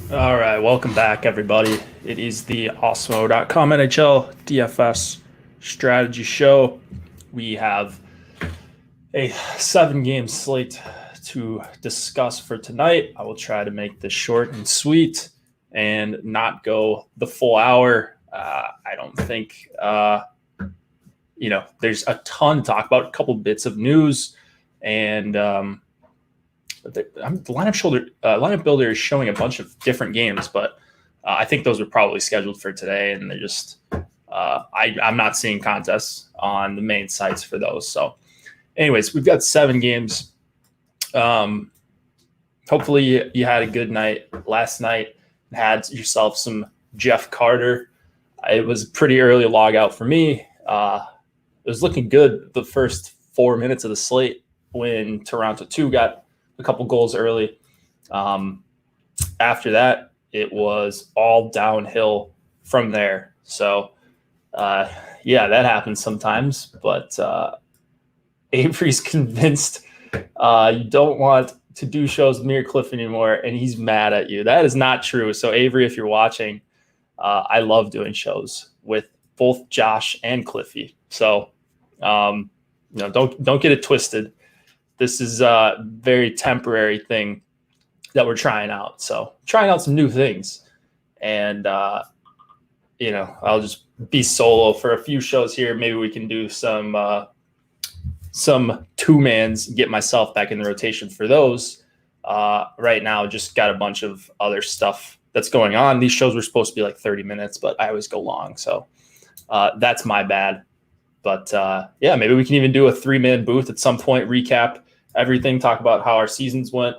All right, welcome back, everybody. It is the Awesemo.com NHL DFS Strategy Show. We have a 7-game slate to discuss for tonight. I will try to make this short and sweet and not go the full hour. I don't think, there's a ton to talk about, a couple bits of news, and the lineup builder is showing a bunch of different games, but I think those are probably scheduled for today, and they're just I'm not seeing contests on the main sites for those. So, anyways, we've got 7 games. Hopefully, you had a good night last night. Had yourself some Jeff Carter. It was a pretty early log out for me. It was looking good the first 4 minutes of the slate when Toronto 2 got a couple goals early. After that, it was all downhill from there. So, that happens sometimes. But Avery's convinced you don't want to do shows with me or Cliff anymore, and he's mad at you. That is not true. So, Avery, if you're watching, I love doing shows with both Josh and Cliffy. So, don't get it twisted. This is a very temporary thing that we're trying out. So trying out some new things. And, I'll just be solo for a few shows here. Maybe we can do some 2-mans, get myself back in the rotation for those. Right now, just got a bunch of other stuff that's going on. These shows were supposed to be like 30 minutes, but I always go long. So that's my bad. But maybe we can even do a 3-man booth at some point, recap everything, talk about how our seasons went.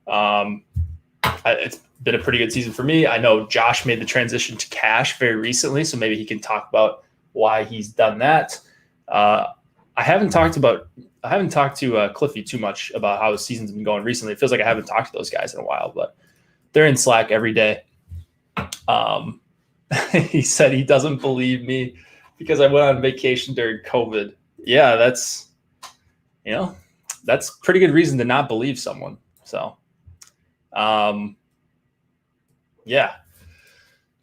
It's been a pretty good season for me. I know Josh made the transition to cash very recently, so maybe he can talk about why he's done that. I haven't talked to Cliffy too much about how his season's been going recently. It feels like I haven't talked to those guys in a while, but they're in Slack every day. He said he doesn't believe me because I went on vacation during COVID. Yeah, that's pretty good reason to not believe someone. So,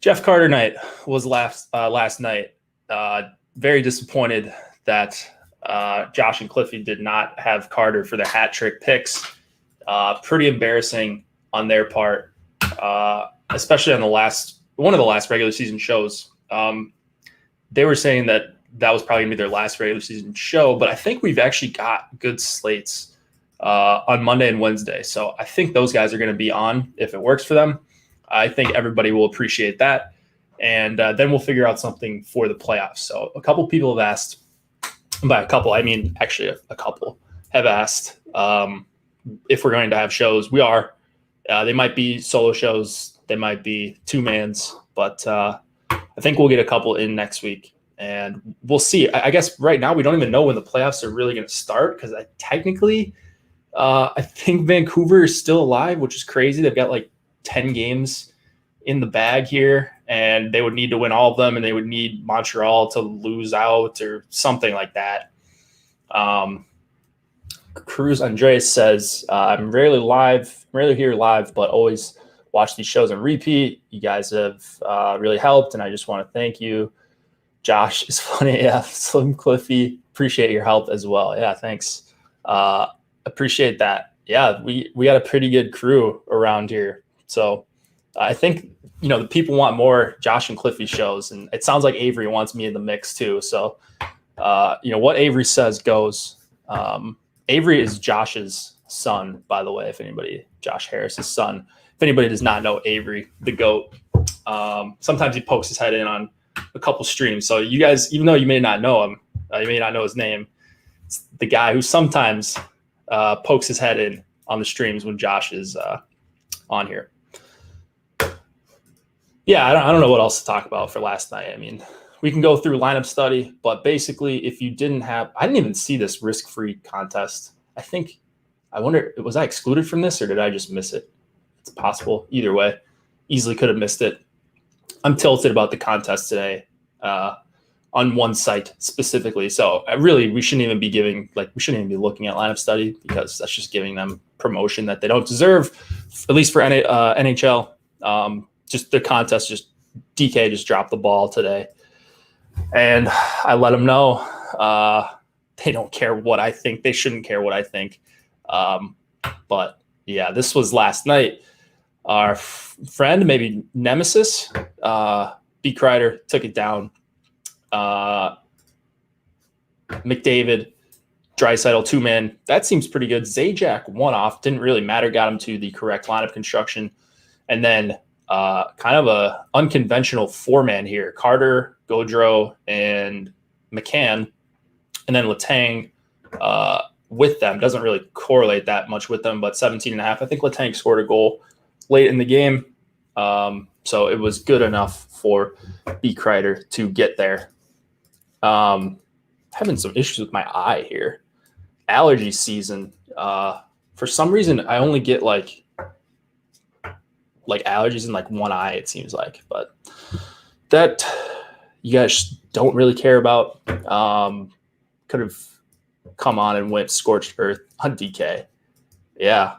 Jeff Carter night was last night. Very disappointed that Josh and Cliffy did not have Carter for their hat trick picks. Pretty embarrassing on their part, especially on one of the last regular season shows. They were saying that was probably going to be their last regular season show, but I think we've actually got good slates on Monday and Wednesday. So I think those guys are going to be on if it works for them. I think everybody will appreciate that. And then we'll figure out something for the playoffs. So a couple people have asked, by a couple, I mean, actually a couple have asked if we're going to have shows. We are. They might be solo shows. They might be 2-mans, but I think we'll get a couple in next week. And we'll see. I guess right now we don't even know when the playoffs are really going to start because I think Vancouver is still alive, which is crazy. They've got like 10 games in the bag here, and they would need to win all of them, and they would need Montreal to lose out or something like that. Cruz Andres says, I'm rarely here live, but always watch these shows on repeat. You guys have really helped, and I just want to thank you. Josh is funny. Yeah, Slim Cliffy, appreciate your help as well. Yeah, thanks. Appreciate that. Yeah, we got a pretty good crew around here. So I think, the people want more Josh and Cliffy shows, and it sounds like Avery wants me in the mix too. So, what Avery says goes. Avery is Josh's son, by the way, Josh Harris's son. If anybody does not know Avery, the GOAT, sometimes he pokes his head in on a couple streams. So you guys, even though you may not know him, you may not know his name, it's the guy who sometimes pokes his head in on the streams when Josh is on here. Yeah, I don't know what else to talk about for last night. I mean, we can go through lineup study, but basically if you didn't have, I didn't even see this risk-free contest. I wonder, was I excluded from this or did I just miss it? It's possible. Either way, easily could have missed it. I'm tilted about the contest today on one site specifically. So we shouldn't even be looking at lineup study because that's just giving them promotion that they don't deserve, at least for NHL. Just the contest, just DK just dropped the ball today. And I let them know they don't care what I think. They shouldn't care what I think. But yeah, this was last night. Our friend, maybe nemesis, B. Kreider took it down. McDavid, Draisaitl, 2-man. That seems pretty good. Zajac one-off. Didn't really matter. Got him to the correct lineup construction. And then kind of a unconventional 4-man here. Carter, Gaudreau, and McCann. And then Letang with them. Doesn't really correlate that much with them, but 17.5. I think Letang scored a goal late in the game. So it was good enough for B. Kreider to get there. Having some issues with my eye here. Allergy season. For some reason, I only get like allergies in like one eye, it seems like. But that you guys don't really care about. Could have come on and went scorched earth on DK. Yeah,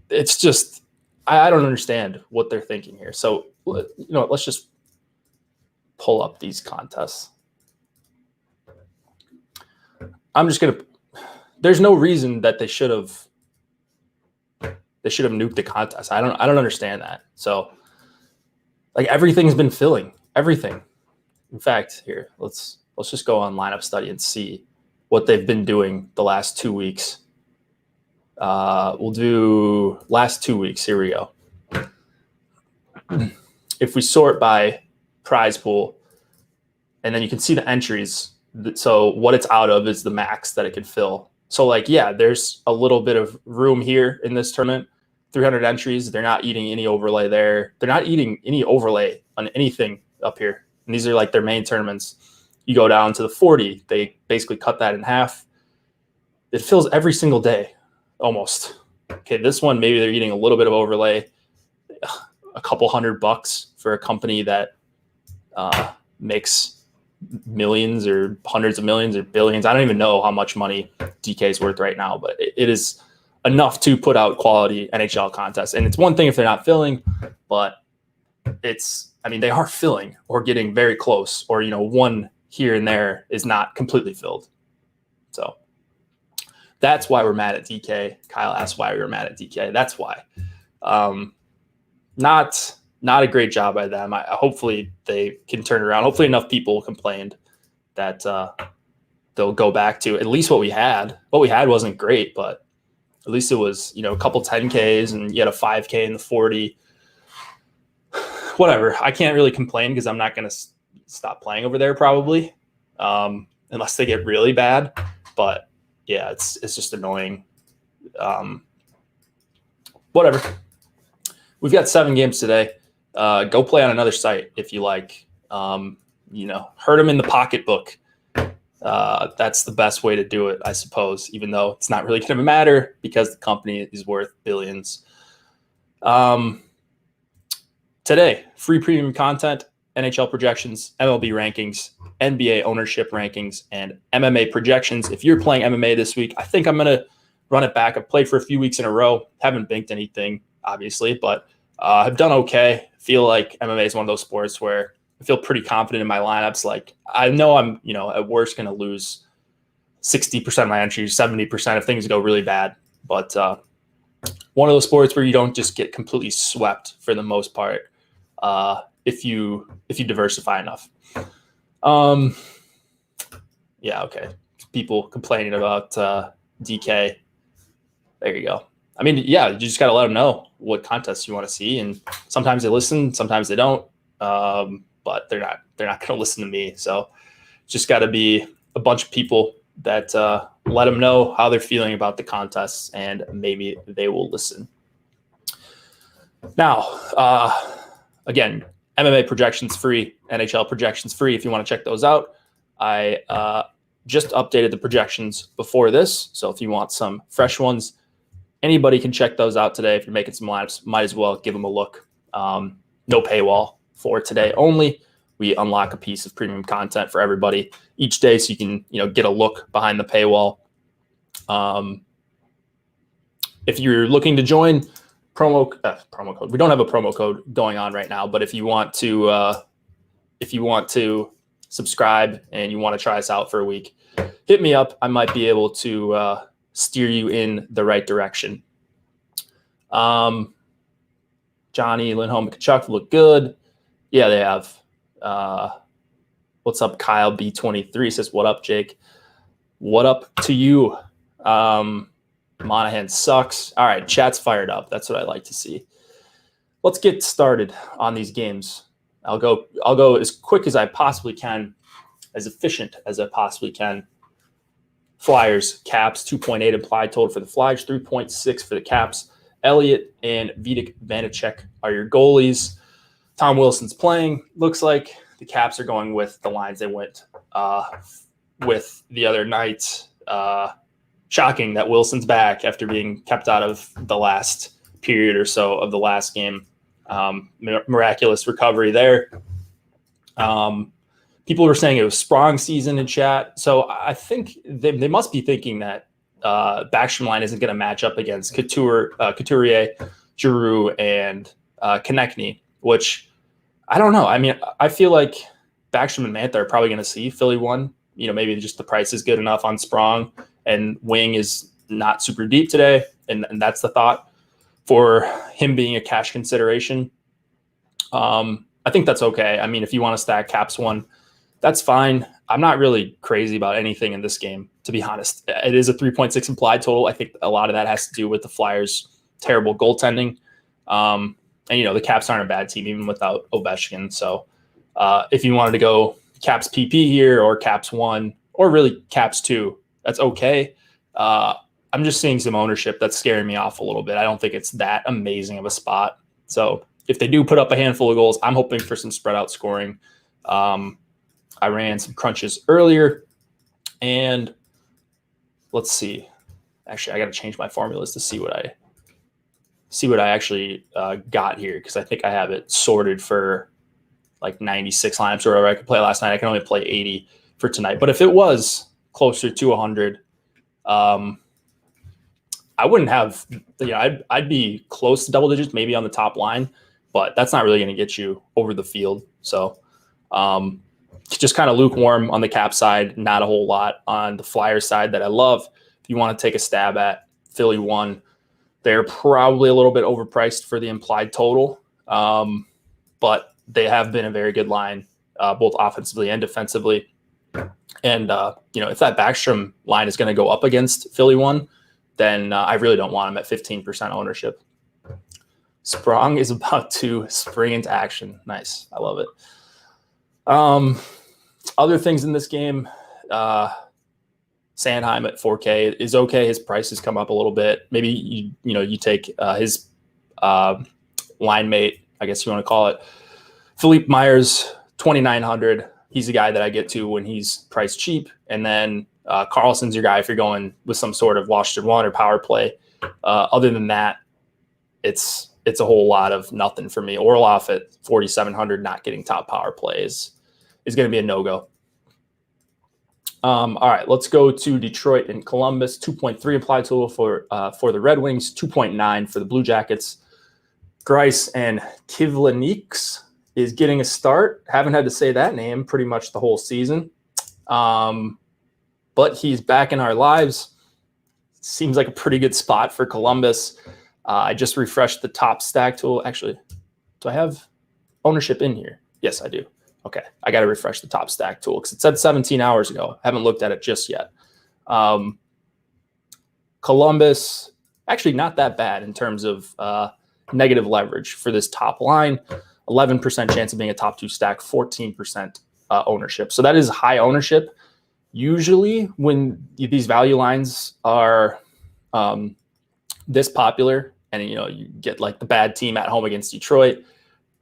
it's just I don't understand what they're thinking here. So let's just pull up these contests. I'm just gonna. There's no reason that they should have nuked the contest. I don't understand that. So, like everything's been filling. Everything. In fact, here let's just go on lineup study and see what they've been doing the last 2 weeks. We'll do last 2 weeks. Here we go. If we sort by prize pool, and then you can see the entries. So what it's out of is the max that it can fill. So there's a little bit of room here in this tournament. 300 entries. They're not eating any overlay there. They're not eating any overlay on anything up here. And these are like their main tournaments. You go down to the 40. They basically cut that in half. It fills every single day, almost. Okay, this one, maybe they're eating a little bit of overlay. A couple $100 for a company that makes millions or hundreds of millions or billions. I don't even know how much money DK is worth right now, but it is enough to put out quality NHL contests. And it's one thing if they're not filling, but they are filling or getting very close, or, one here and there is not completely filled. So that's why we're mad at DK. Kyle asked why we were mad at DK. That's why. Not a great job by them. Hopefully they can turn it around. Hopefully enough people complained that they'll go back to at least what we had. What we had wasn't great, but at least it was, a couple 10Ks and you had a 5K in the 40. Whatever. I can't really complain because I'm not going to stop playing over there probably, unless they get really bad. But yeah, it's just annoying. Whatever. We've got 7 games today. Go play on another site if you like. Hurt them in the pocketbook. That's the best way to do it, I suppose, even though it's not really going to matter because the company is worth billions. Today, free premium content, NHL projections, MLB rankings, NBA ownership rankings, and MMA projections. If you're playing MMA this week, I think I'm going to run it back. I've played for a few weeks in a row. Haven't banked anything, obviously, but I've done okay. Feel like MMA is one of those sports where I feel pretty confident in my lineups. Like I know I'm, at worst going to lose 60% of my entries, 70% if things go really bad. But one of those sports where you don't just get completely swept for the most part if you diversify enough. Yeah, okay. People complaining about DK. There you go. You just got to let them know what contests you want to see, and sometimes they listen, sometimes they don't. But they're not going to listen to me. So just got to be a bunch of people that let them know how they're feeling about the contests, and maybe they will listen. Now, again, MMA projections free, NHL projections free. If you want to check those out, I just updated the projections before this. So if you want some fresh ones, anybody can check those out today. If you're making some lineups, might as well give them a look. No paywall for today only. We unlock a piece of premium content for everybody each day, so you can get a look behind the paywall. If you're looking to join, promo code. We don't have a promo code going on right now, but if you want to subscribe and you want to try us out for a week, hit me up. I might be able to steer you in the right direction. Johnny, Lindholm, and Kachuk look good. Yeah, they have. What's up, Kyle B23 says, what up, Jake? What up to you? Monahan sucks. All right, chat's fired up. That's what I like to see. Let's get started on these games. I'll go as quick as I possibly can, as efficient as I possibly can. Flyers, Caps, 2.8 implied total for the Flyers, 3.6 for the Caps. Elliott and Vitek Vanacek are your goalies. Tom Wilson's playing. Looks like the Caps are going with the lines they went with the other night. Shocking that Wilson's back after being kept out of the last period or so of the last game. Miraculous recovery there. People were saying it was Sprong season in chat. So I think they must be thinking that Backstrom line isn't going to match up against Couturier, Giroux, and Konechny, which I don't know. I mean, I feel like Backstrom and Mantha are probably going to see Philly one. Maybe just the price is good enough on Sprong, and Wing is not super deep today, and that's the thought for him being a cash consideration. I think that's okay. I mean, if you want to stack Caps one, that's fine. I'm not really crazy about anything in this game, to be honest. It is a 3.6 implied total. I think a lot of that has to do with the Flyers' terrible goaltending. And, the Caps aren't a bad team, even without Ovechkin. So if you wanted to go Caps PP here or Caps 1 or really Caps 2, that's okay. I'm just seeing some ownership that's scaring me off a little bit. I don't think it's that amazing of a spot. So if they do put up a handful of goals, I'm hoping for some spread out scoring. I ran some crunches earlier, and let's see. Actually, I got to change my formulas to see what I actually got here, because I think I have it sorted for like 96 lineups or whatever I could play last night. I can only play 80 for tonight. But if it was closer to 100, I wouldn't have. I'd be close to double digits, maybe on the top line, but that's not really going to get you over the field. So. Just kind of lukewarm on the Cap side, not a whole lot on the Flyers side that I love. If you want to take a stab at Philly 1, they're probably a little bit overpriced for the implied total, but they have been a very good line, both offensively and defensively. And, if that Backstrom line is going to go up against Philly 1, then I really don't want them at 15% ownership. Sprong is about to spring into action. Nice. I love it. Other things in this game, Sanheim at 4K is okay. His price has come up a little bit. Maybe you take his line mate, I guess you want to call it, Philippe Myers, 2,900. He's the guy that I get to when he's priced cheap. And then Carlson's your guy if you're going with some sort of Washington 1 or power play. Other than that, it's a whole lot of nothing for me. Orlov at 4,700, not getting top power plays is going to be a no-go. All right, let's go to Detroit and Columbus. 2.3 implied total for the Red Wings, 2.9 for the Blue Jackets. Greiss and Kivlenieks is getting a start. Haven't had to say that name pretty much the whole season. But he's back in our lives. Seems like a pretty good spot for Columbus. I just refreshed the top stack tool. Actually, do I have ownership in here? Yes, I do. Okay, I got to refresh the top stack tool because it said 17 hours ago. I haven't looked at it just yet. Columbus, actually not that bad in terms of negative leverage for this top line. 11% chance of being a top 2 stack, 14% ownership. So that is high ownership. Usually when these value lines are this popular and you get like the bad team at home against Detroit,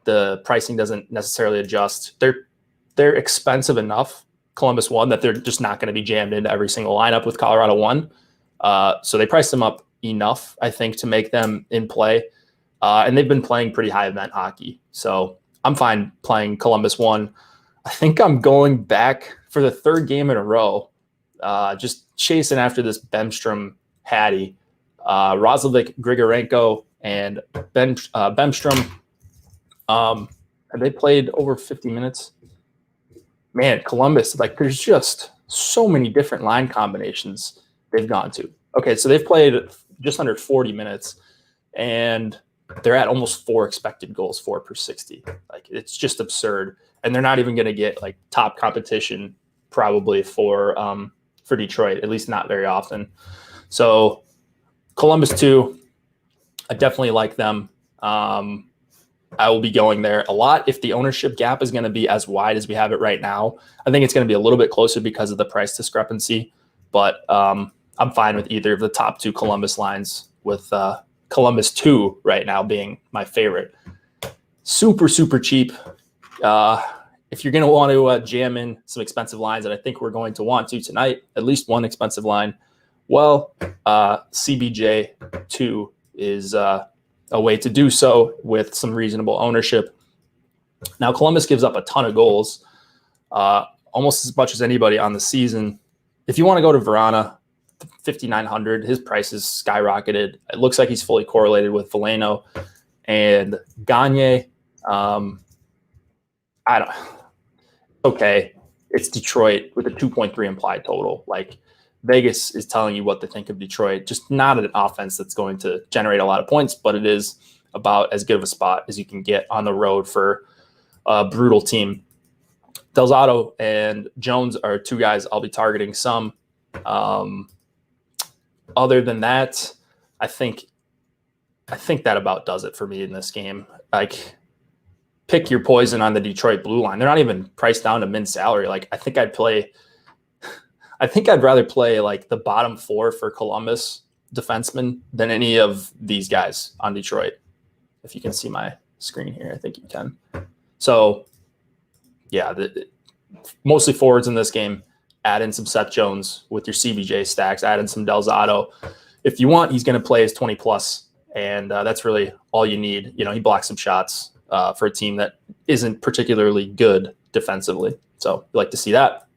the pricing doesn't necessarily adjust. They're expensive enough, Columbus 1, that they're just not going to be jammed into every single lineup with Colorado 1. So they priced them up enough, I think, to make them in play. And they've been playing pretty high event hockey. So I'm fine playing Columbus 1. I think I'm going back for the third game in a row, just chasing after this Bemstrom Hattie. Roslovic, Grigorenko, and Bemstrom. Have they played over 50 minutes? Man, Columbus, like there's just so many different line combinations they've gone to. Okay, so they've played just under 40 minutes, and they're at almost 4 expected goals for per 60. Like it's just absurd, and they're not even going to get like top competition probably for Detroit, at least not very often. So Columbus too, I definitely like them. I will be going there a lot. If the ownership gap is going to be as wide as we have it right now, I think it's going to be a little bit closer because of the price discrepancy. But I'm fine with either of the top 2 Columbus lines, with Columbus 2 right now being my favorite. Super, super cheap. If you're going to want to jam in some expensive lines, and I think we're going to want to tonight, at least one expensive line, well, CBJ 2 is a way to do so with some reasonable ownership. Now, Columbus gives up a ton of goals, almost as much as anybody on the season. If you want to go to Verana, 5,900, his price is skyrocketed. It looks like he's fully correlated with Veleno and Gagne. Okay, it's Detroit with a 2.3 implied total. Like Vegas is telling you what they think of Detroit. Just not an offense that's going to generate a lot of points, but it is about as good of a spot as you can get on the road for a brutal team. Delzato and Jones are 2 guys I'll be targeting some. Other than that, I think that about does it for me in this game. Like, pick your poison on the Detroit blue line. They're not even priced down to min salary. Like, I think I'd rather play like the bottom 4 for Columbus defensemen than any of these guys on Detroit. If you can see my screen here, I think you can. So, yeah, mostly forwards in this game. Add in some Seth Jones with your CBJ stacks. Add in some Delzato. If you want, he's going to play his 20 plus, and that's really all you need. You know, he blocks some shots for a team that isn't particularly good defensively. So you like to see that.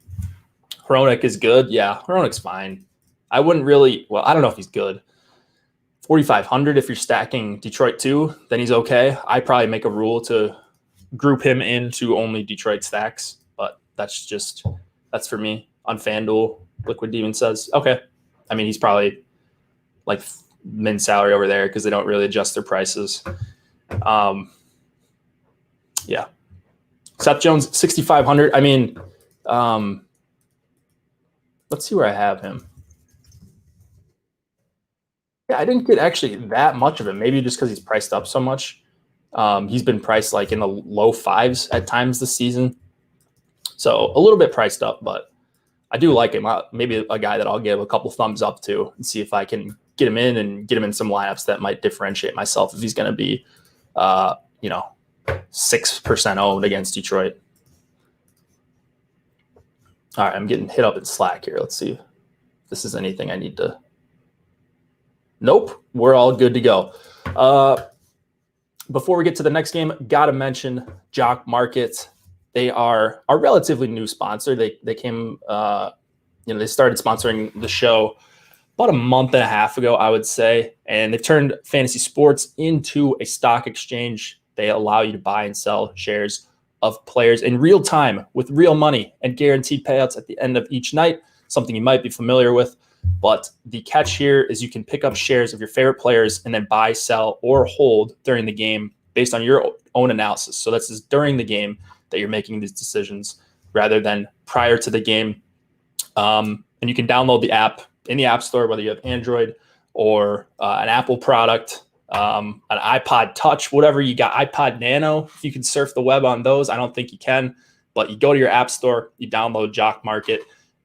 Hronek is good. Yeah, Hronek's fine. I wouldn't really – well, I don't know if he's good. 4,500 if you're stacking Detroit too, then he's okay. I probably make a rule to group him into only Detroit stacks, but that's for me. On FanDuel, Liquid Demon says, okay. I mean, he's probably like min salary over there because they don't really adjust their prices. Yeah. Seth Jones, 6,500. I mean, let's see where I have him. Yeah, I didn't get actually that much of him. Maybe just because he's priced up so much. He's been priced like in the low 5s at times this season. So a little bit priced up, but I do like him. Maybe a guy that I'll give a couple thumbs up to and see if I can get him in and get him in some lineups that might differentiate myself if he's going to be, 6% owned against Detroit. All right, I'm getting hit up in Slack here. Let's see if this is anything I need to. Nope, we're all good to go. Before we get to the next game, got to mention Jock Market. They are a relatively new sponsor. They came, they started sponsoring the show about a month and a half ago, I would say, and they've turned fantasy sports into a stock exchange. They allow you to buy and sell shares of players in real time with real money and guaranteed payouts at the end of each night, something you might be familiar with. But the catch here is you can pick up shares of your favorite players and then buy, sell, or hold during the game based on your own analysis. So that's just during the game that you're making these decisions rather than prior to the game. And you can download the app in the App Store, whether you have Android or an Apple product, an iPod Touch, whatever you got, iPod Nano. If you can surf the web on those, I don't think you can. But you go to your App Store, you download Jock Market,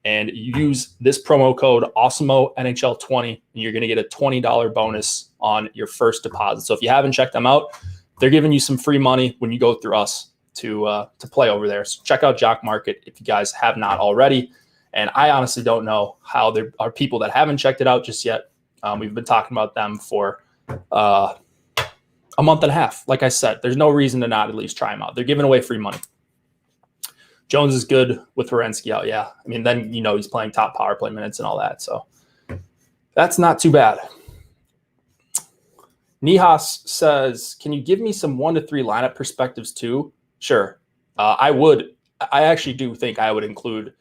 and you use this promo code Awesemo NHL 20, and you're going to get a $20 bonus on your first deposit. So if you haven't checked them out, they're giving you some free money when you go through us to play over there. So check out Jock Market if you guys have not already. And I honestly don't know how there are people that haven't checked it out just yet. We've been talking about them for a month and a half. Like I said, there's no reason to not at least try them out. They're giving away free money. Jones is good with Werenski out, yeah. I mean, then, he's playing top power play minutes and all that. So that's not too bad. Nihas says, can you give me some 1 to 3 lineup perspectives too? Sure. I would. I actually do think I would include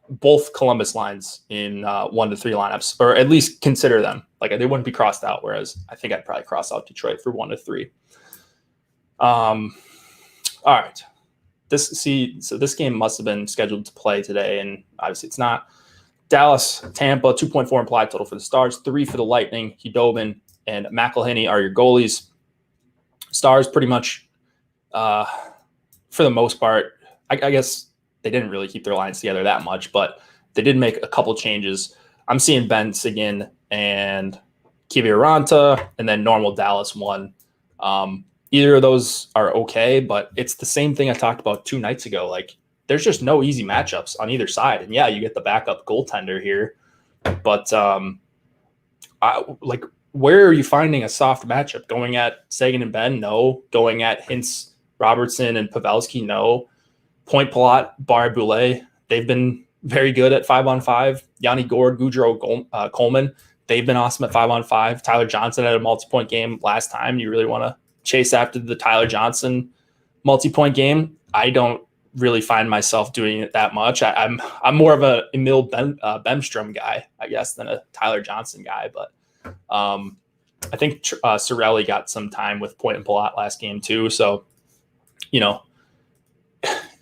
both Columbus lines in 1 to 3 lineups, or at least consider them. Like, they wouldn't be crossed out, whereas I think I'd probably cross out Detroit for 1 to 3. All right. So this game must have been scheduled to play today, and obviously it's not. Dallas, Tampa, 2.4 implied total for the Stars, 3 for the Lightning. Hudobin and McElhinney are your goalies. Stars pretty much, for the most part, I guess they didn't really keep their lines together that much, but they did make a couple changes. I'm seeing Ben Seguin and Kiviranta, and then normal Dallas 1. Either of those are okay, but it's the same thing I talked about 2 nights ago. Like, there's just no easy matchups on either side. And yeah, you get the backup goaltender here, but where are you finding a soft matchup? Going at Seguin and Ben? No. Going at Hintz, Robertson, and Pavelski? No. Point Palat, Barre-Boulet, they've been very good at 5-on-5. Yanni Gourde, Gaudreau, Coleman, they've been awesome at 5-on-5. Tyler Johnson had a multi-point game last time. You really want to chase after the Tyler Johnson multi-point game? I don't really find myself doing it that much. I'm more of a Emil Bemstrom guy, I guess, than a Tyler Johnson guy. But I think Cirelli got some time with Point and Palat last game too. So,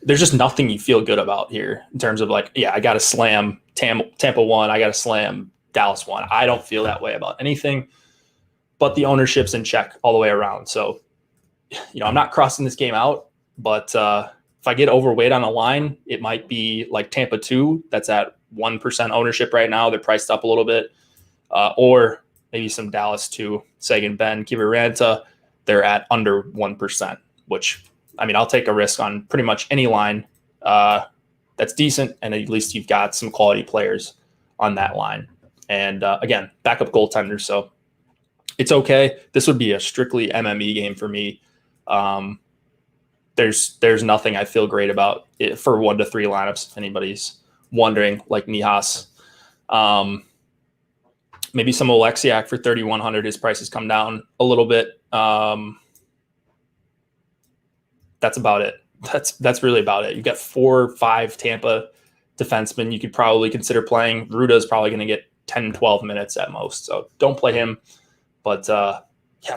there's just nothing you feel good about here in terms of like, yeah, I got to slam Tampa 1. I got to slam Dallas 1. I don't feel that way about anything, but the ownership's in check all the way around. So, I'm not crossing this game out, but if I get overweight on a line, it might be like Tampa 2. That's at 1% ownership right now. They're priced up a little bit. Or maybe some Dallas 2, Seguin, Ben, Kiviranta. They're at under 1%, which, I'll take a risk on pretty much any line that's decent, and at least you've got some quality players on that line. And again, backup goaltender, so it's okay. This would be a strictly MME game for me. There's nothing I feel great about it for 1 to 3 lineups, if anybody's wondering, like Nihas. Maybe some Oleksiak for 3,100. His price has come down a little bit. That's about it. That's really about it. You've got 4 or 5 Tampa defensemen you could probably consider playing. Ruda's probably going to get 10, 12 minutes at most. So don't play him. But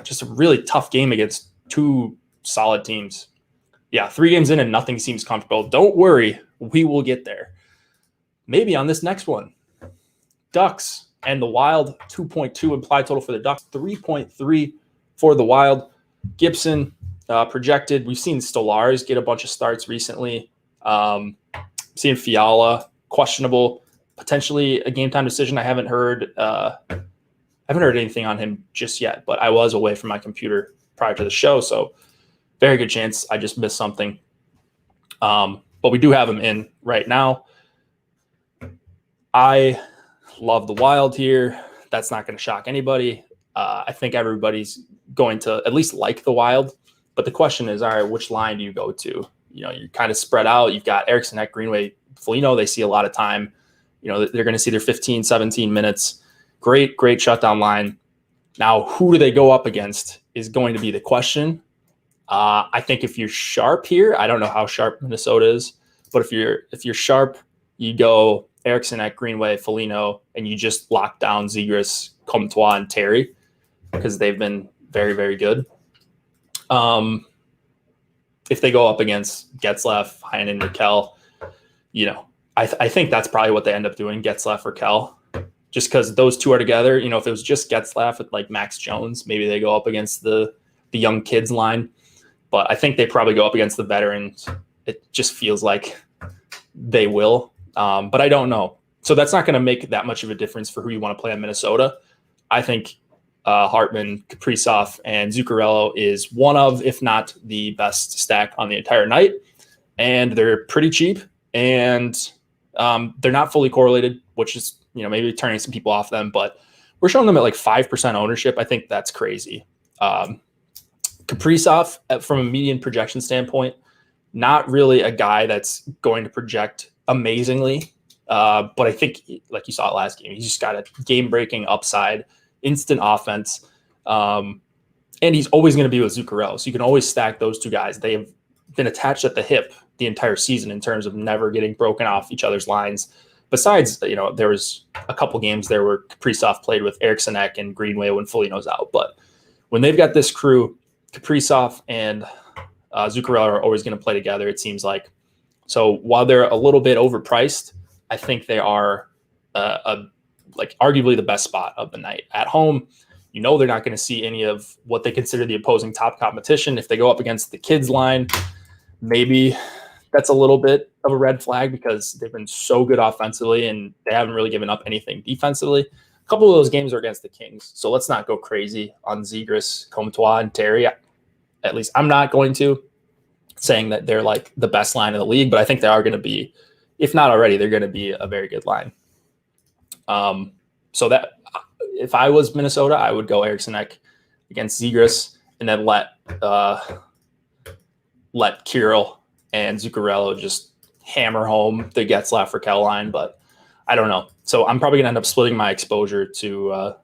just a really tough game against 2 solid teams. Yeah, 3 games in and nothing seems comfortable. Don't worry. We will get there. Maybe on this next one. Ducks and the Wild, 2.2 implied total for the Ducks, 3.3 for the Wild. Gibson, projected. We've seen Stolarz get a bunch of starts recently. Seeing Fiala, questionable, potentially a game time decision. I haven't heard anything on him just yet, but I was away from my computer prior to the show, so very good chance I just missed something. But we do have him in right now. I love the Wild here. That's not going to shock anybody. I think everybody's going to at least like the Wild. But the question is, all right, which line do you go to? You're kind of spread out. You've got Eriksson, Greenway, Foligno. They see a lot of time. They're going to see their 15, 17 minutes. Great shutdown line. Now, who do they go up against is going to be the question. I think if you're sharp here, I don't know how sharp Minnesota is, but if you're sharp, you go Eriksson, Greenway, Foligno, and you just lock down Zegras, Comtois, and Terry because they've been very, very good. If they go up against Getzlaf, Heinen, Rakell, I think that's probably what they end up doing, Getzlaf, Rakell, just because those 2 are together. If it was just Getzlaf with like Max Jones, maybe they go up against the young kids line, but I think they probably go up against the veterans. It just feels like they will, but I don't know. So that's not going to make that much of a difference for who you want to play on Minnesota. I think Hartman, Kaprizov, and Zuccarello is one of, if not the best stack on the entire night. And they're pretty cheap, and they're not fully correlated, which is, maybe turning some people off them, but we're showing them at like 5% ownership. I think that's crazy. Kaprizov, from a median projection standpoint, not really a guy that's going to project amazingly. But I think, like you saw it last game, he's just got a game-breaking upside, instant offense. And he's always going to be with Zuccarello. So you can always stack those two guys. They have been attached at the hip the entire season in terms of never getting broken off each other's lines. Besides, there was a couple games there where Kaprizov played with Eriksson Ek and Greenway when Foligno's out. But when they've got this crew, Kaprizov and Zuccarello are always going to play together, it seems like. So while they're a little bit overpriced, I think they are arguably the best spot of the night. At home, they're not going to see any of what they consider the opposing top competition. If they go up against the kids line, maybe that's a little bit of a red flag because they've been so good offensively and they haven't really given up anything defensively. A couple of those games are against the Kings, so let's not go crazy on Zegras, Comtois, and Terry. At least I'm not going to, saying that they're like the best line in the league, but I think they are going to be, if not already, they're going to be a very good line. So that if I was Minnesota, I would go Eriksson Ek against Zegras and then let Kirill and Zuccarello just hammer home the Getzlaf-Raquel line, but I don't know. So I'm probably going to end up splitting my exposure to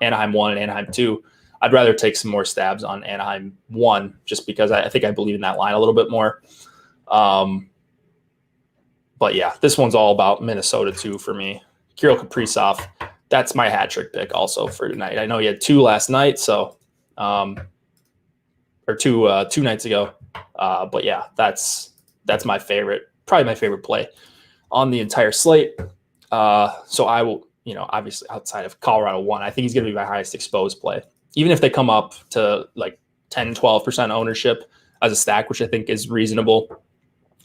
Anaheim 1 and Anaheim 2. I'd rather take some more stabs on Anaheim 1 just because I think I believe in that line a little bit more. But yeah, this one's all about Minnesota 2 for me. Kirill Kaprizov, that's my hat trick pick also for tonight. I know he had 2 last night, so or two nights ago. But yeah, that's my favorite, probably my favorite play on the entire slate. So I will, obviously outside of Colorado 1, I think he's going to be my highest exposed play. Even if they come up to like 10, 12% ownership as a stack, which I think is reasonable,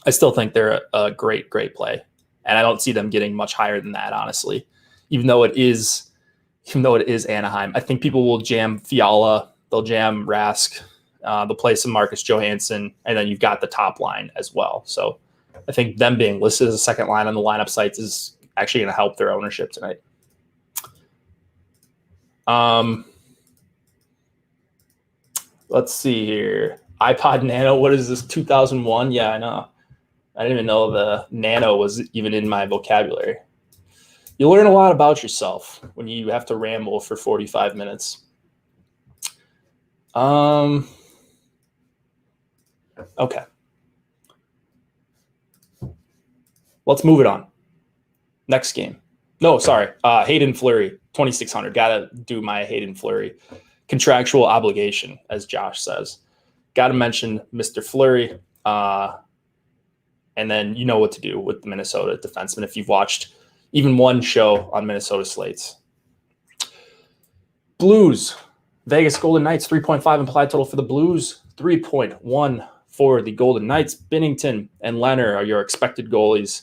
I still think they're a great, great play. And I don't see them getting much higher than that, honestly, even though it is Anaheim. I think people will jam Fiala, they'll jam Rask, they'll play some Marcus Johansson, and then you've got the top line as well. So I think them being listed as a second line on the lineup sites is actually going to help their ownership tonight. Let's see here. iPod Nano, what is this, 2001? Yeah, I know. I didn't even know the Nano was even in my vocabulary. You learn a lot about yourself when you have to ramble for 45 minutes. Okay. Let's move it on. Next game. No, sorry. Hayden Fleury, 2,600. Got to do my Hayden Fleury contractual obligation, as Josh says. Got to mention Mr. Fleury. And then you know what to do with the Minnesota defenseman if you've watched even one show on Minnesota slates. Blues. Vegas Golden Knights, 3.5 implied total for the Blues, 3.1 for the Golden Knights. Binnington and Leonard are your expected goalies.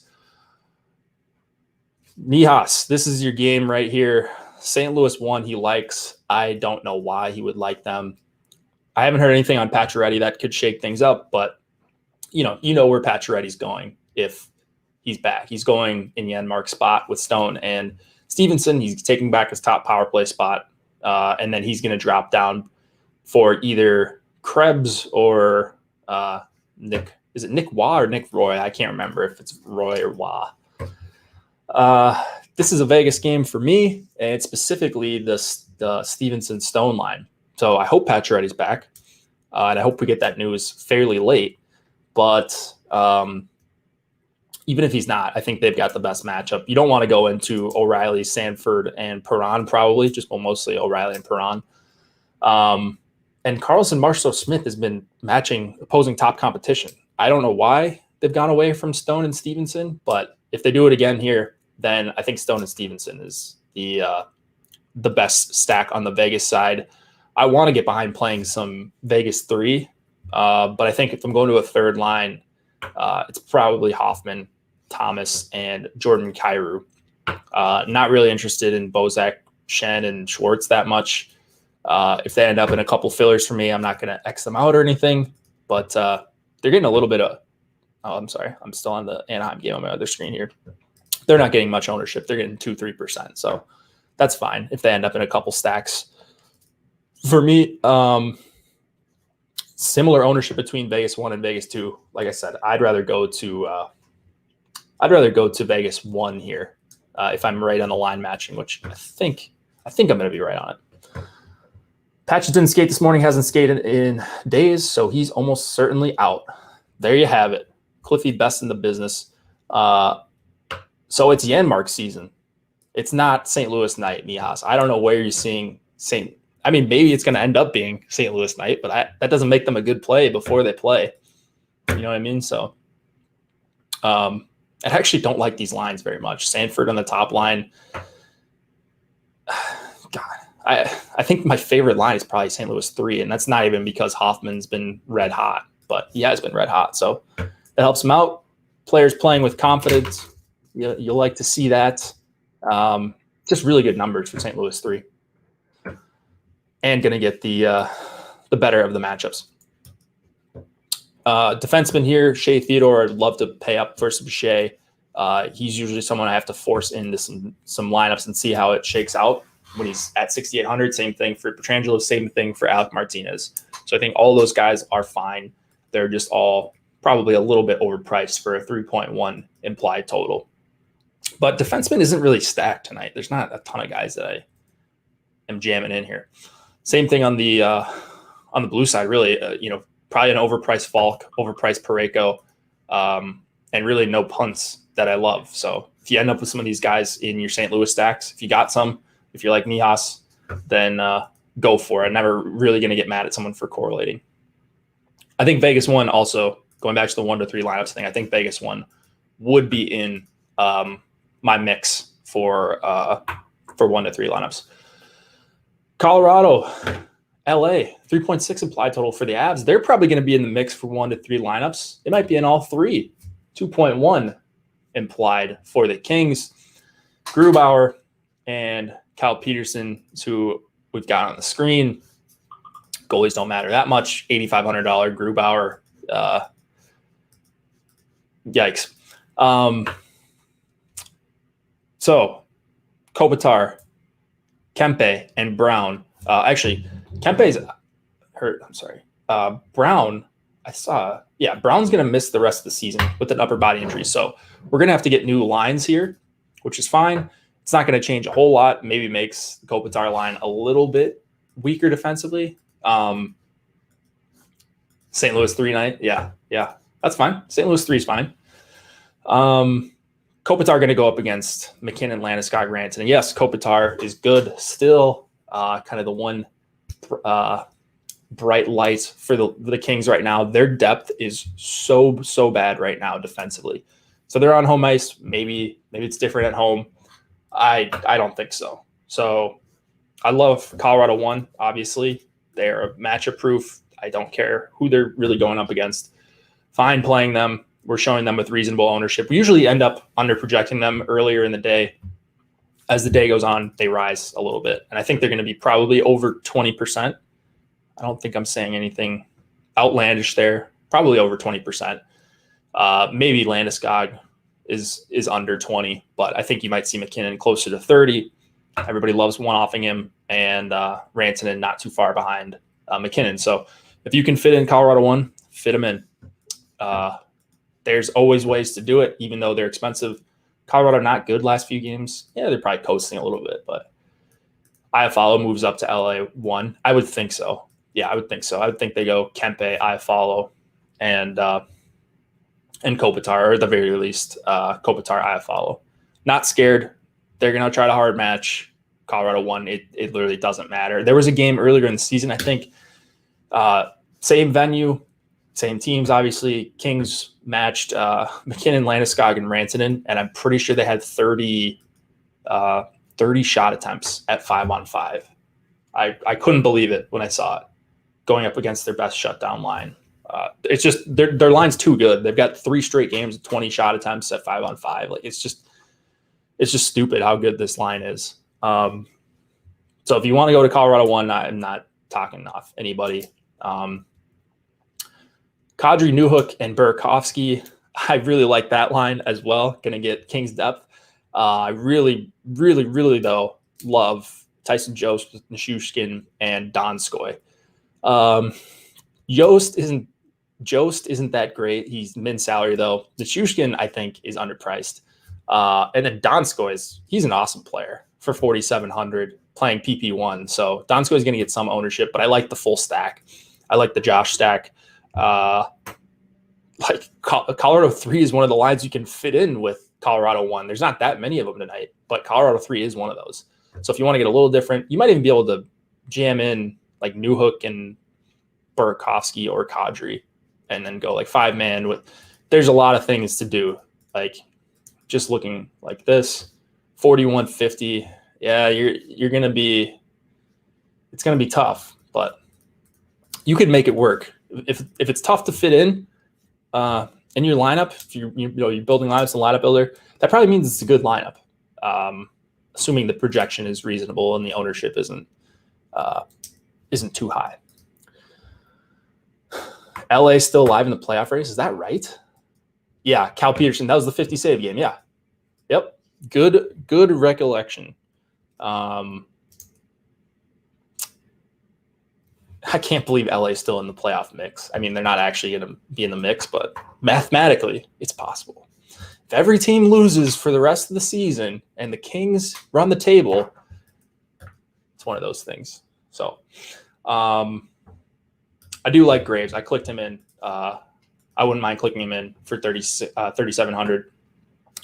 Nihas, this is your game right here. St. Louis 1 he likes. I don't know why he would like them. I haven't heard anything on Pacioretty that could shake things up, but you know where Pacioretty's going if he's back. He's going in Janmark's spot with Stone and Stevenson. He's taking back his top power play spot, and then he's going to drop down for either Krebs or Nick. Is it Nick Waugh or Nick Roy? I can't remember if it's Roy or Waugh. This is a Vegas game for me, and specifically the Stevenson Stone line. So I hope Pacioretty's back, and I hope we get that news fairly late. But even if he's not, I think they've got the best matchup. You don't want to go into O'Reilly, Sanford, and Perron probably, mostly O'Reilly and Perron. And Carlson Marceau-Smith has been matching opposing top competition. I don't know why they've gone away from Stone and Stevenson, but if they do it again here, then I think Stone and Stevenson is the best stack on the Vegas side. I want to get behind playing some Vegas 3, but I think if I'm going to a third line, it's probably Hoffman, Thomas, and Jordan Kyrou. Not really interested in Bozak, Shen, and Schwartz that much. If they end up in a couple fillers for me, I'm not going to X them out or anything, but they're getting a little bit of – oh, I'm sorry. I'm still on the Anaheim game on my other screen here. They're not getting much ownership. They're getting 2-3%, so that's fine if they end up in a couple stacks. For me, similar ownership between Vegas 1 and Vegas 2. Like I said, I'd rather go to Vegas 1 here if I'm right on the line matching, which I think I'm going to be right on it. Patches didn't skate this morning, hasn't skated in days, so he's almost certainly out. There you have it. Cliffy, best in the business. So it's Janmark's season. It's not St. Louis night, Nihas. I don't know where you're seeing maybe it's going to end up being St. Louis night, but that doesn't make them a good play before they play. You know what I mean? So I actually don't like these lines very much. Sanford on the top line. God, I think my favorite line is probably St. Louis 3, and that's not even because Hoffman's been red hot, but he has been red hot. So that helps him out. Players playing with confidence. You'll like to see that. Just really good numbers for St. Louis 3. And going to get the better of the matchups. Defenseman here, Shea Theodore. I'd love to pay up for some Shea. He's usually someone I have to force into some lineups and see how it shakes out when he's at 6,800. Same thing for Pietrangelo, same thing for Alec Martinez. So I think all those guys are fine. They're just all probably a little bit overpriced for a 3.1 implied total. But defenseman isn't really stacked tonight. There's not a ton of guys that I am jamming in here. Same thing on the blue side, really. Probably an overpriced Falk, overpriced Parayko, and really no punts that I love. So if you end up with some of these guys in your St. Louis stacks, if you got some, if you're like Nihas, then go for it. I'm never really going to get mad at someone for correlating. I think Vegas 1 also, going back to the 1 to 3 lineups thing, I think Vegas 1 would be in my mix for 1 to 3 lineups. Colorado, LA, 3.6 implied total for the Avs. They're probably going to be in the mix for 1 to 3 lineups. It might be in all 3. 2.1 implied for the Kings. Grubauer and Kyle Peterson, who we've got on the screen. Goalies don't matter that much. $8,500 Grubauer. Yikes. So Kopitar, Kempe, and Brown. Actually, Kempe's hurt. I'm sorry. Brown, Brown's going to miss the rest of the season with an upper body injury. So we're going to have to get new lines here, which is fine. It's not going to change a whole lot. Maybe makes the Kopitar line a little bit weaker defensively. St. Louis 3 night. Yeah, that's fine. St. Louis 3 is fine. Kopitar going to go up against McKinnon, Landeskog, Rantanen. And yes, Kopitar is good still. Kind of the one bright light for the Kings right now. Their depth is so bad right now defensively. So they're on home ice. Maybe it's different at home. I don't think so. So I love Colorado 1, obviously. They're matchup proof. I don't care who they're really going up against. Fine playing them. We're showing them with reasonable ownership. We usually end up under projecting them earlier in the day. As the day goes on, they rise a little bit. And I think they're going to be probably over 20%. I don't think I'm saying anything outlandish there. Probably over 20%. Maybe Landeskog is under 20, but I think you might see McKinnon closer to 30. Everybody loves one-offing him, and Rantanen not too far behind McKinnon. So if you can fit in Colorado 1, fit him in. There's always ways to do it, even though they're expensive. Colorado not good last few games. Yeah, they're probably coasting a little bit, but Iafallo moves up to LA 1. I would think so. Yeah, I would think so. I would think they go Kempe, Iafallo, and Kopitar, or at the very least, Kopitar, Iafallo. Not scared. They're going to try to hard match Colorado 1. It literally doesn't matter. There was a game earlier in the season, I think, same venue, same teams, obviously. Kings matched McKinnon, Landeskog, and Rantanen, and I'm pretty sure they had 30 shot attempts at 5-on-5. I couldn't believe it when I saw it, going up against their best shutdown line. It's just their line's too good. They've got 3 straight games of 20 shot attempts at 5-on-5. Like it's just stupid how good this line is. So if you want to go to Colorado 1, I'm not talking off anybody. Kadri, Newhook, and Burakovsky. I really like that line as well. Going to get Kings depth. I really, really, really, though, love Tyson Jost, Nichushkin, and Donskoy. Jost isn't that great. He's mid-salary, though. Nichushkin, I think, is underpriced. And then Donskoy he's an awesome player for 4,700. playing PP1. So Donskoy is going to get some ownership, but I like the full stack. I like the Josh stack. Like Colorado 3 is one of the lines you can fit in with Colorado 1. There's not that many of them tonight, but Colorado 3 is one of those. So if you want to get a little different, you might even be able to jam in like Newhook and Burakovsky or Kadri and then go like 5-man with. There's a lot of things to do. Like just looking like this, 41.50. Yeah, you're going to be – it's going to be tough, but you could make it work. If it's tough to fit in your lineup, if you're building lineups and lineup builder, that probably means it's a good lineup, assuming the projection is reasonable and the ownership isn't too high. LA still alive in the playoff race. Is that right? Yeah, Cal Peterson. That was the 50 save game. Yeah. Yep. Good recollection. I can't believe LA is still in the playoff mix. I mean, they're not actually going to be in the mix, but mathematically, it's possible. If every team loses for the rest of the season and the Kings run the table, it's one of those things. So, I do like Graves. I clicked him in. I wouldn't mind clicking him in for 3,700.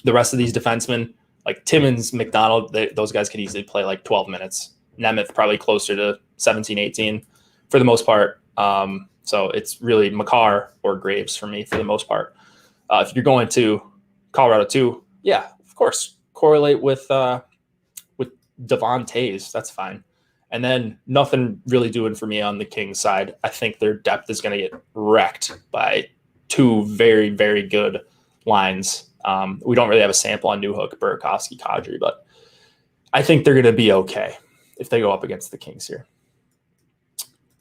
The rest of these defensemen, like Timmins, McDonald, those guys could easily play like 12 minutes. Nemeth probably closer to 17, 18 for the most part. So it's really Makar or Graves for me for the most part. If you're going to Colorado 2, yeah, of course, correlate with Devon Tays. That's fine. And then nothing really doing for me on the Kings side. I think their depth is going to get wrecked by two very, very good lines. We don't really have a sample on Newhook, Burakovsky, Kadri, but I think they're going to be okay if they go up against the Kings here.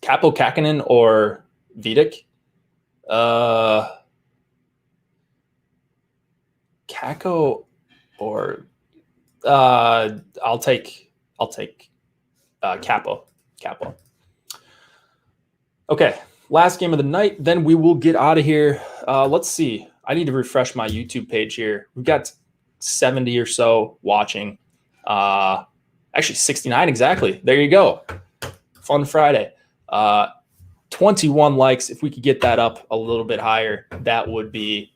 Capo Kakinen or Vidic? Kako or I'll take Capo. Okay, last game of the night. Then we will get out of here. Let's see. I need to refresh my YouTube page here. We've got 70 or so watching. Actually, 69 exactly. There you go. Fun Friday. 21 likes. If we could get that up a little bit higher, that would be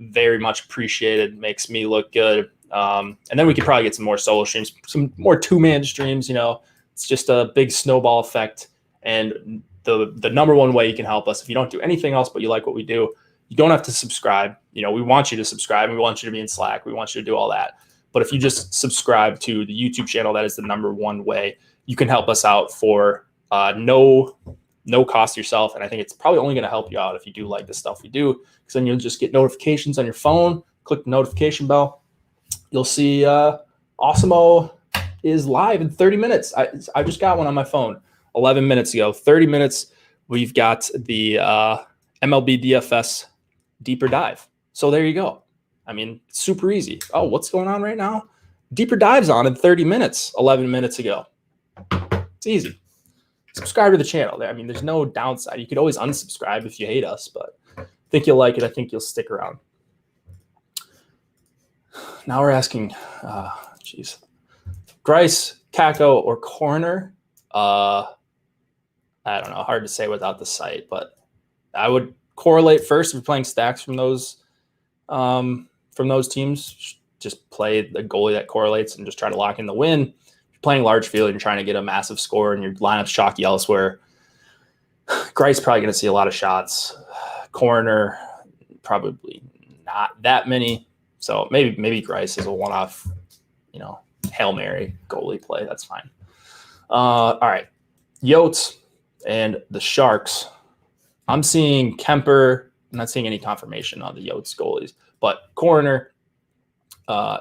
very much appreciated. Makes me look good. And then we could probably get some more solo streams, some more 2-man streams. It's just a big snowball effect. And the number one way you can help us, if you don't do anything else but you like what we do, you don't have to subscribe. We want you to subscribe. We want you to be in Slack. We want you to do all that. But if you just subscribe to the YouTube channel, that is the number one way you can help us out for no cost yourself. And I think it's probably only going to help you out if you do like the stuff we do, because then you'll just get notifications on your phone. Click the notification bell. You'll see Awesemo is live in 30 minutes. I just got one on my phone 11 minutes ago. 30 minutes, we've got the MLB DFS deeper dive. So there you go. I mean, super easy. Oh, what's going on right now? Deeper dive's on in 30 minutes, 11 minutes ago. It's easy. Subscribe to the channel. I mean, there's no downside. You could always unsubscribe if you hate us, but I think you'll like it. I think you'll stick around. Now we're asking, Grice, Kako, or Corner. I don't know. Hard to say without the site, but I would correlate first if you're playing stacks from those teams. Just play the goalie that correlates and just try to lock in the win. If you're playing large field and you're trying to get a massive score and your lineup's chalky elsewhere, Grice probably going to see a lot of shots. Corner, probably not that many. So maybe Grice is a one-off, Hail Mary goalie play. That's fine. All right. Yotes and the Sharks. I'm seeing Kemper. I'm not seeing any confirmation on the Yotes goalies, but Coroner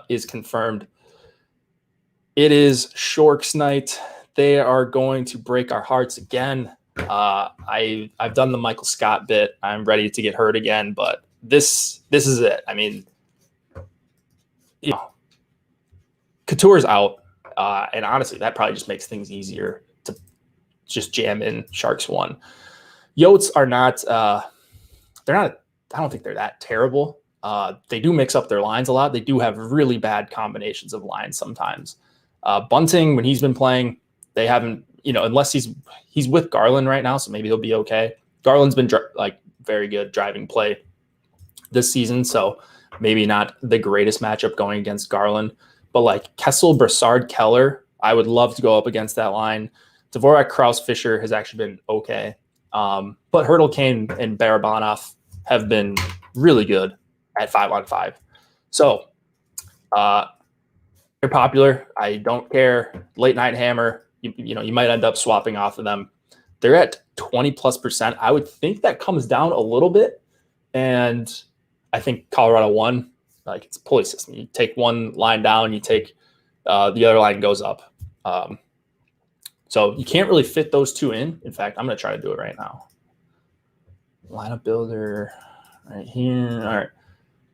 is confirmed. It is Sharks night. They are going to break our hearts again. I've done the Michael Scott bit. I'm ready to get hurt again, but this is it. I mean, Couture's out, and honestly, that probably just makes things easier to just jam in Sharks 1. Yotes are not. They're not. I don't think they're that terrible. They do mix up their lines a lot. They do have really bad combinations of lines sometimes. Bunting, when he's been playing, they haven't, unless he's with Garland right now, so maybe he'll be okay. Garland's been very good driving play this season, so maybe not the greatest matchup going against Garland. But like Kessel, Brassard, Keller, I would love to go up against that line. Dvorak, Krause, Fischer has actually been okay. But Hurdle, Kane, and Barabanov have been really good at 5-on-5. So they're popular. I don't care. Late night hammer, you might end up swapping off of them. They're at 20+%. I would think that comes down a little bit. And I think Colorado won. Like, it's a pulley system. You take one line down, you take the other line goes up. So you can't really fit those two in. In fact, I'm going to try to do it right now. Lineup builder right here. All right.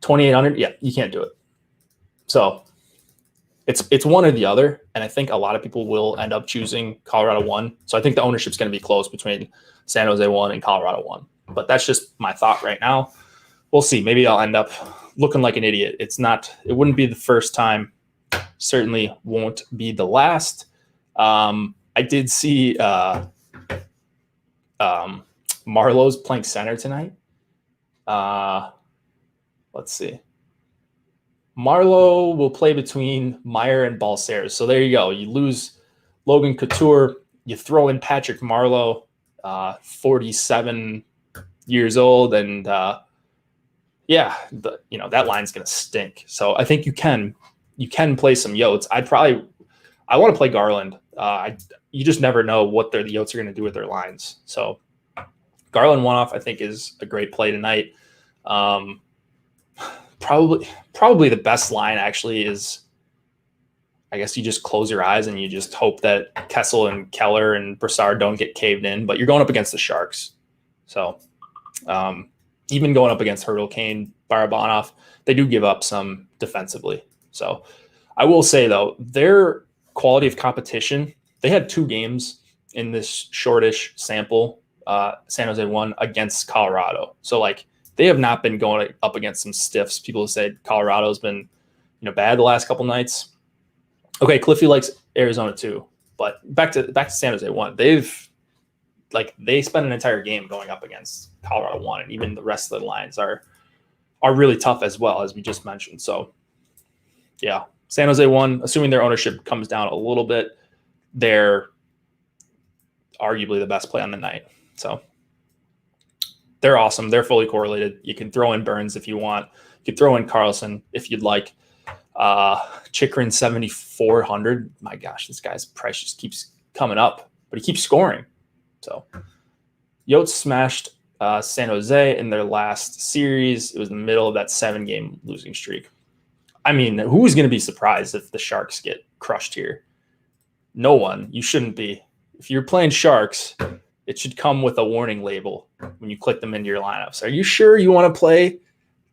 2,800. Yeah, you can't do it. So it's one or the other. And I think a lot of people will end up choosing Colorado 1. So I think the ownership's going to be close between San Jose 1 and Colorado 1. But that's just my thought right now. We'll see. Maybe I'll end up looking like an idiot. It wouldn't be the first time. Certainly won't be the last. I did see Marlowe's playing center tonight. Let's see. Marlowe will play between Meyer and Balceres. So there you go. You lose Logan Couture. You throw in Patrick Marleau, 47 years old. And that line's going to stink. So I think you can play some Yotes. I want to play Garland. You just never know what the Yotes are going to do with their lines. So Garland one-off, I think, is a great play tonight. Probably the best line actually is, I guess you just close your eyes and you just hope that Kessel and Keller and Brassard don't get caved in, but you're going up against the Sharks. So even going up against Hurdle, Kane, Barabanov, they do give up some defensively. So I will say, though, their quality of competition, they had 2 games in this shortish sample, San Jose won against Colorado. So, they have not been going up against some stiffs. People have said Colorado's been, bad the last couple nights. Okay, Cliffy likes Arizona too, but back to San Jose 1. They spent an entire game going up against Colorado 1, and even the rest of the lines are really tough as well, as we just mentioned. So, yeah, San Jose 1, assuming their ownership comes down a little bit, they're arguably the best play on the night. So they're awesome. They're fully correlated. You can throw in Burns if you want. You can throw in Carlson if you'd like. Chikrin 7,400. My gosh, this guy's price just keeps coming up, but he keeps scoring. So Yotes smashed San Jose in their last series. It was in the middle of that 7-game losing streak. I mean, who's going to be surprised if the Sharks get crushed here? No one. You shouldn't be. If you're playing Sharks, it should come with a warning label when you click them into your lineups. Are you sure you want to play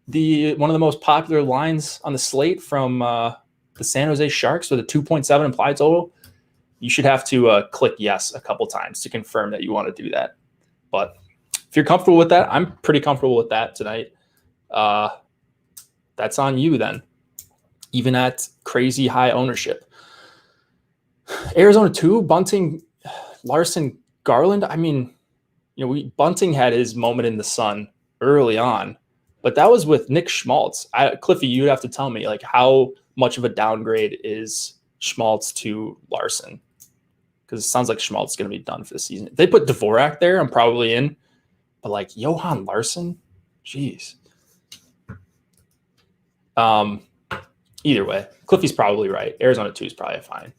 one of the most popular lines on the slate from the San Jose Sharks with a 2.7 implied total? You should have to click yes a couple times to confirm that you want to do that. But if you're comfortable with that, I'm pretty comfortable with that tonight. That's on you then, even at crazy high ownership. Arizona 2, Bunting, Larson, Garland. I mean, Bunting had his moment in the sun early on, but that was with Nick Schmaltz. Cliffy, you'd have to tell me how much of a downgrade is Schmaltz to Larson, because it sounds like Schmaltz is going to be done for the season. If they put Dvorak there, I'm probably in, but Johan Larson, jeez. Either way, Cliffy's probably right. Arizona 2 is probably fine.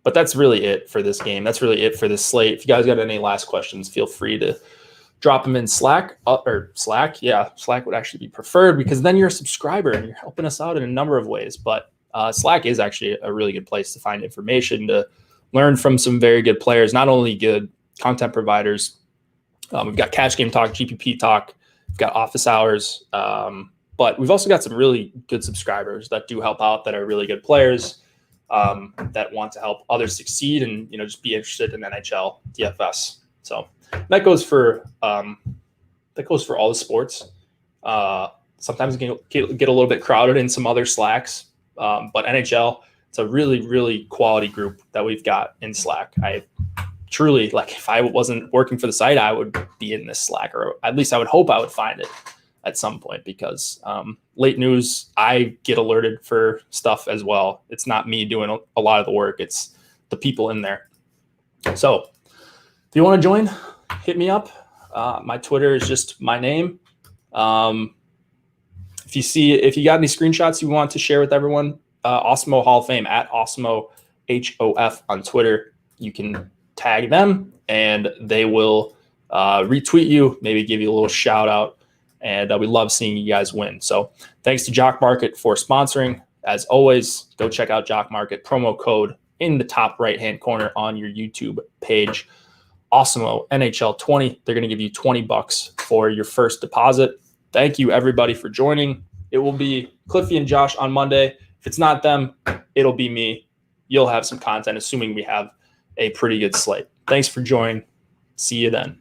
But that's really it for this game. That's really it for this slate. If you guys got any last questions, feel free to drop them in Slack or Slack. Yeah, Slack would actually be preferred, because then you're a subscriber and you're helping us out in a number of ways. But Slack is actually a really good place to find information, to learn from some very good players, not only good content providers. We've got Cash Game Talk, GPP Talk. We've got Office Hours. But we've also got some really good subscribers that do help out, that are really good players, that want to help others succeed and, just be interested in NHL DFS. So that goes for all the sports. Sometimes it can get a little bit crowded in some other Slacks, but NHL, It's a really, really quality group that we've got in Slack. I truly, like, if I wasn't working for the site, I would be in this Slack, or at least I would hope I would find it at some point, because late news, I get alerted for stuff as well. It's not me doing a lot of the work. It's the people in there. So if you want to join, hit me up. My Twitter is just my name. If you got any screenshots you want to share with everyone, Awesemo Hall of Fame at Awesemo HOF on Twitter. You can tag them and they will retweet you, maybe give you a little shout out. And we love seeing you guys win. So thanks to Jock Market for sponsoring. As always, go check out Jock Market. Promo code in the top right-hand corner on your YouTube page. Awesemo NHL 20. They're going to give you $20 for your first deposit. Thank you, everybody, for joining. It will be Cliffy and Josh on Monday. If it's not them, it'll be me. You'll have some content, assuming we have a pretty good slate. Thanks for joining. See you then.